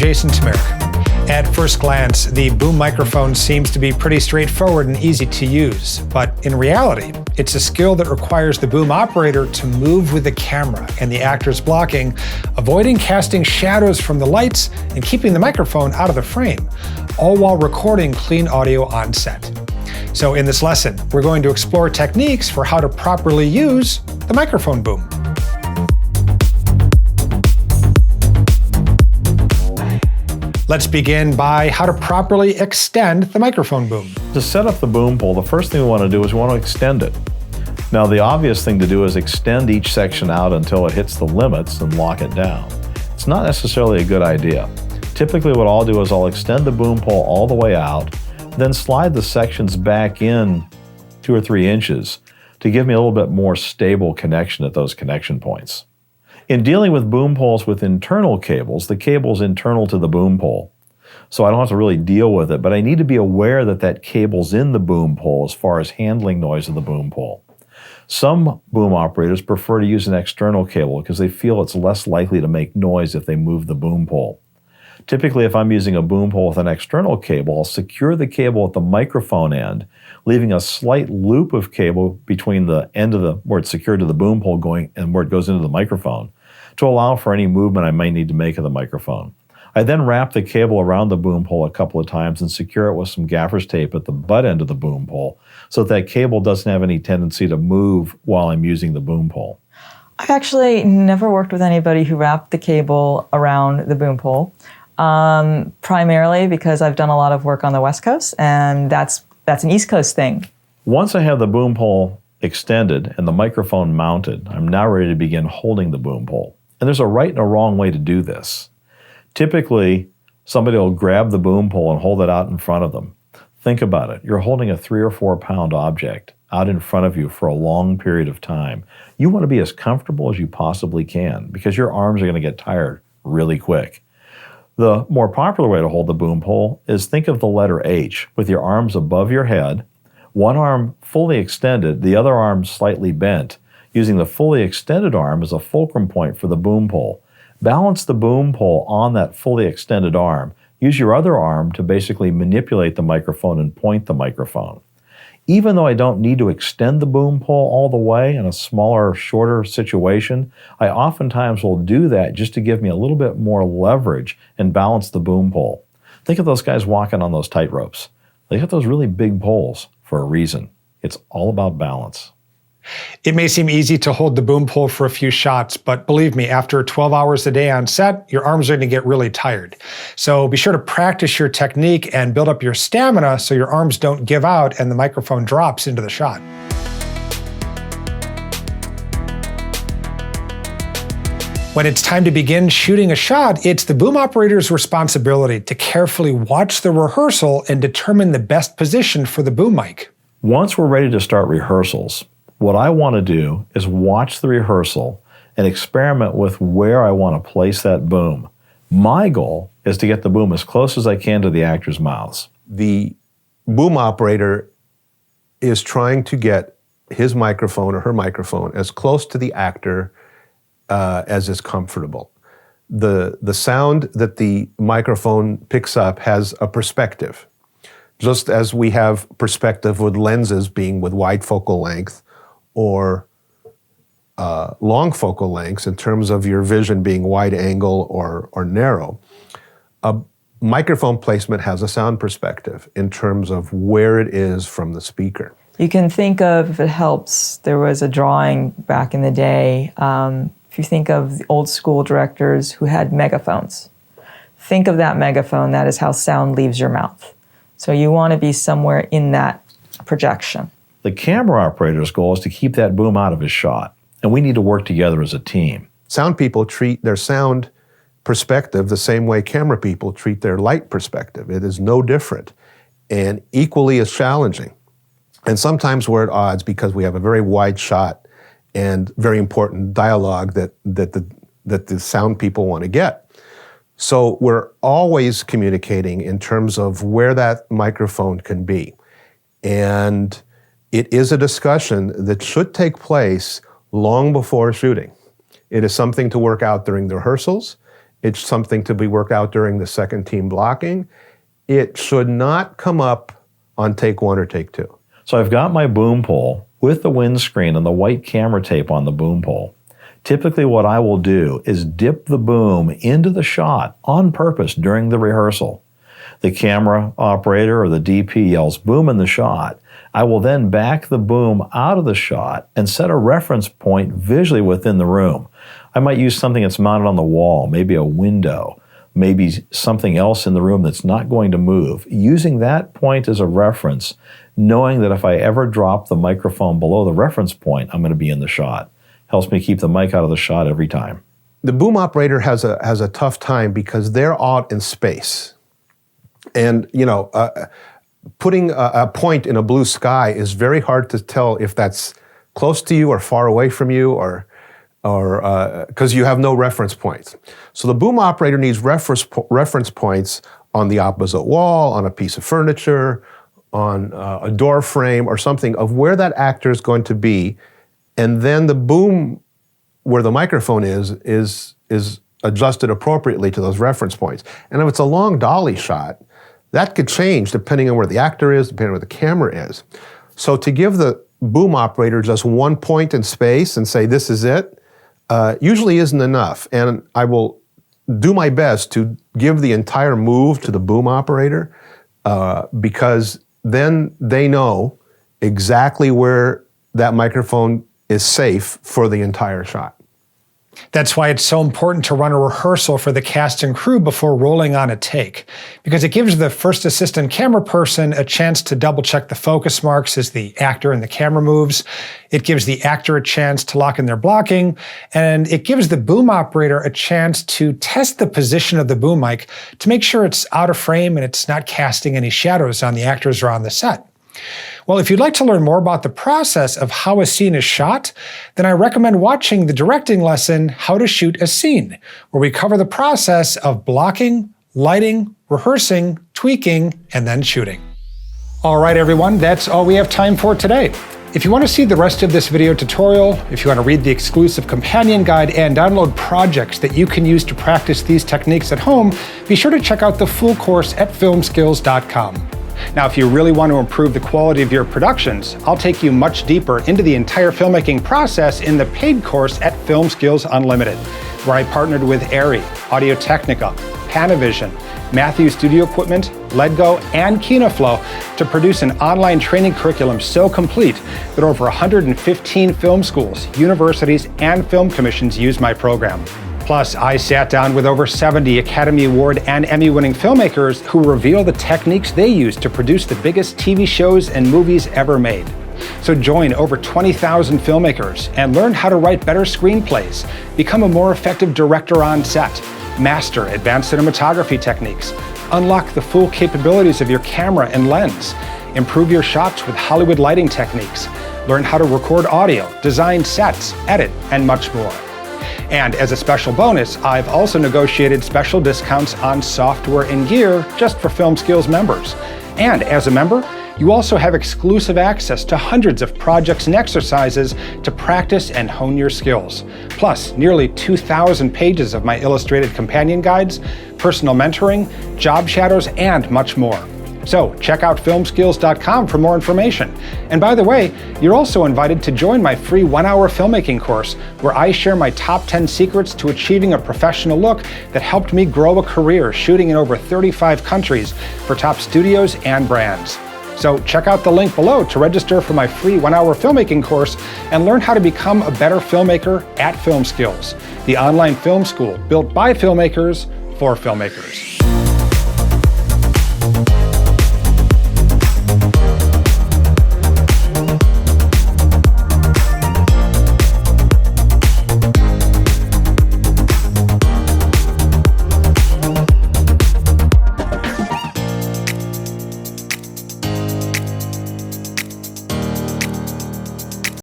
Jason Tamerick. At first glance, the boom microphone seems to be pretty straightforward and easy to use, but in reality, it's a skill that requires the boom operator to move with the camera and the actors blocking, avoiding casting shadows from the lights and keeping the microphone out of the frame, all while recording clean audio on set. So in this lesson, we're going to explore techniques for how to properly use the microphone boom. Let's begin by how to properly extend the microphone boom. To set up the boom pole, the first thing we want to do is we want to extend it. Now, the obvious thing to do is extend each section out until it hits the limits and lock it down. It's not necessarily a good idea. Typically, what I'll do is I'll extend the boom pole all the way out, then slide the sections back in 2 or 3 inches to give me a little bit more stable connection at those connection points. In dealing with boom poles with internal cables, the cable's internal to the boom pole. So I don't have to really deal with it, but I need to be aware that that cable's in the boom pole as far as handling noise of the boom pole. Some boom operators prefer to use an external cable because they feel it's less likely to make noise if they move the boom pole. Typically, if I'm using a boom pole with an external cable, I'll secure the cable at the microphone end, leaving a slight loop of cable between the end of where it's secured to the boom pole going and where it goes into the microphone, to allow for any movement I may need to make of the microphone. I then wrap the cable around the boom pole a couple of times and secure it with some gaffer's tape at the butt end of the boom pole so that cable doesn't have any tendency to move while I'm using the boom pole. I've actually never worked with anybody who wrapped the cable around the boom pole, primarily because I've done a lot of work on the West Coast, and that's an East Coast thing. Once I have the boom pole extended and the microphone mounted, I'm now ready to begin holding the boom pole. And there's a right and a wrong way to do this. Typically, somebody will grab the boom pole and hold it out in front of them. Think about it. You're holding a 3 or 4 pound object out in front of you for a long period of time. You want to be as comfortable as you possibly can because your arms are going to get tired really quick. The more popular way to hold the boom pole is think of the letter H with your arms above your head, one arm fully extended, the other arm slightly bent, using the fully extended arm as a fulcrum point for the boom pole. Balance the boom pole on that fully extended arm. Use your other arm to basically manipulate the microphone and point the microphone. Even though I don't need to extend the boom pole all the way in a smaller, shorter situation, I oftentimes will do that just to give me a little bit more leverage and balance the boom pole. Think of those guys walking on those tight ropes. They got those really big poles for a reason. It's all about balance. It may seem easy to hold the boom pole for a few shots, but believe me, after 12 hours a day on set, your arms are going to get really tired. So be sure to practice your technique and build up your stamina so your arms don't give out and the microphone drops into the shot. When it's time to begin shooting a shot, it's the boom operator's responsibility to carefully watch the rehearsal and determine the best position for the boom mic. Once we're ready to start rehearsals, what I want to do is watch the rehearsal and experiment with where I want to place that boom. My goal is to get the boom as close as I can to the actors' mouths. The boom operator is trying to get his microphone or her microphone as close to the actor as is comfortable. The sound that the microphone picks up has a perspective. Just as we have perspective with lenses being with wide focal length or long focal lengths in terms of your vision being wide angle or narrow. A microphone placement has a sound perspective in terms of where it is from the speaker. You can think of, if it helps, there was a drawing back in the day. If you think of the old school directors who had megaphones, think of that megaphone. That is how sound leaves your mouth. So you want to be somewhere in that projection. The camera operator's goal is to keep that boom out of his shot, and we need to work together as a team. Sound people treat their sound perspective the same way camera people treat their light perspective. It is no different and equally as challenging. And sometimes we're at odds because we have a very wide shot and very important dialogue that the sound people want to get. So we're always communicating in terms of where that microphone can be. And it is a discussion that should take place long before shooting. It is something to work out during the rehearsals. It's something to be worked out during the second team blocking. It should not come up on take 1 or take 2. So I've got my boom pole with the windscreen and the white camera tape on the boom pole. Typically what I will do is dip the boom into the shot on purpose during the rehearsal. The camera operator or the DP yells boom in the shot. I will then back the boom out of the shot and set a reference point visually within the room. I might use something that's mounted on the wall, maybe a window, maybe something else in the room that's not going to move. Using that point as a reference, knowing that if I ever drop the microphone below the reference point, I'm going to be in the shot. Helps me keep the mic out of the shot every time. The boom operator has a tough time because they're out in space. And, putting a point in a blue sky is very hard to tell if that's close to you or far away from you or because you have no reference points. So the boom operator needs reference points on the opposite wall, on a piece of furniture, on a door frame or something of where that actor is going to be. And then the boom where the microphone is adjusted appropriately to those reference points. And if it's a long dolly shot, that could change depending on where the actor is, depending on where the camera is. So to give the boom operator just one point in space and say, this is it, usually isn't enough. And I will do my best to give the entire move to the boom operator because then they know exactly where that microphone is safe for the entire shot. That's why it's so important to run a rehearsal for the cast and crew before rolling on a take, because it gives the first assistant camera person a chance to double check the focus marks as the actor and the camera moves. It gives the actor a chance to lock in their blocking, and it gives the boom operator a chance to test the position of the boom mic to make sure it's out of frame and it's not casting any shadows on the actors or on the set. Well, if you'd like to learn more about the process of how a scene is shot, then I recommend watching the directing lesson, How to Shoot a Scene, where we cover the process of blocking, lighting, rehearsing, tweaking, and then shooting. All right, everyone, that's all we have time for today. If you want to see the rest of this video tutorial, if you want to read the exclusive companion guide and download projects that you can use to practice these techniques at home, be sure to check out the full course at filmskills.com. Now, if you really want to improve the quality of your productions, I'll take you much deeper into the entire filmmaking process in the paid course at FilmSkills Unlimited, where I partnered with Arri, Audio-Technica, Panavision, Matthew Studio Equipment, Ledgo, and KinoFlow to produce an online training curriculum so complete that over 115 film schools, universities, and film commissions use my program. Plus, I sat down with over 70 Academy Award and Emmy-winning filmmakers who reveal the techniques they use to produce the biggest TV shows and movies ever made. So join over 20,000 filmmakers and learn how to write better screenplays, become a more effective director on set, master advanced cinematography techniques, unlock the full capabilities of your camera and lens, improve your shots with Hollywood lighting techniques, learn how to record audio, design sets, edit, and much more. And as a special bonus, I've also negotiated special discounts on software and gear just for FilmSkills members. And as a member, you also have exclusive access to hundreds of projects and exercises to practice and hone your skills. Plus, nearly 2,000 pages of my illustrated companion guides, personal mentoring, job shadows, and much more. So check out filmskills.com for more information. And by the way, you're also invited to join my free 1-hour filmmaking course, where I share my top 10 secrets to achieving a professional look that helped me grow a career shooting in over 35 countries for top studios and brands. So check out the link below to register for my free 1-hour filmmaking course and learn how to become a better filmmaker at FilmSkills, the online film school built by filmmakers for filmmakers.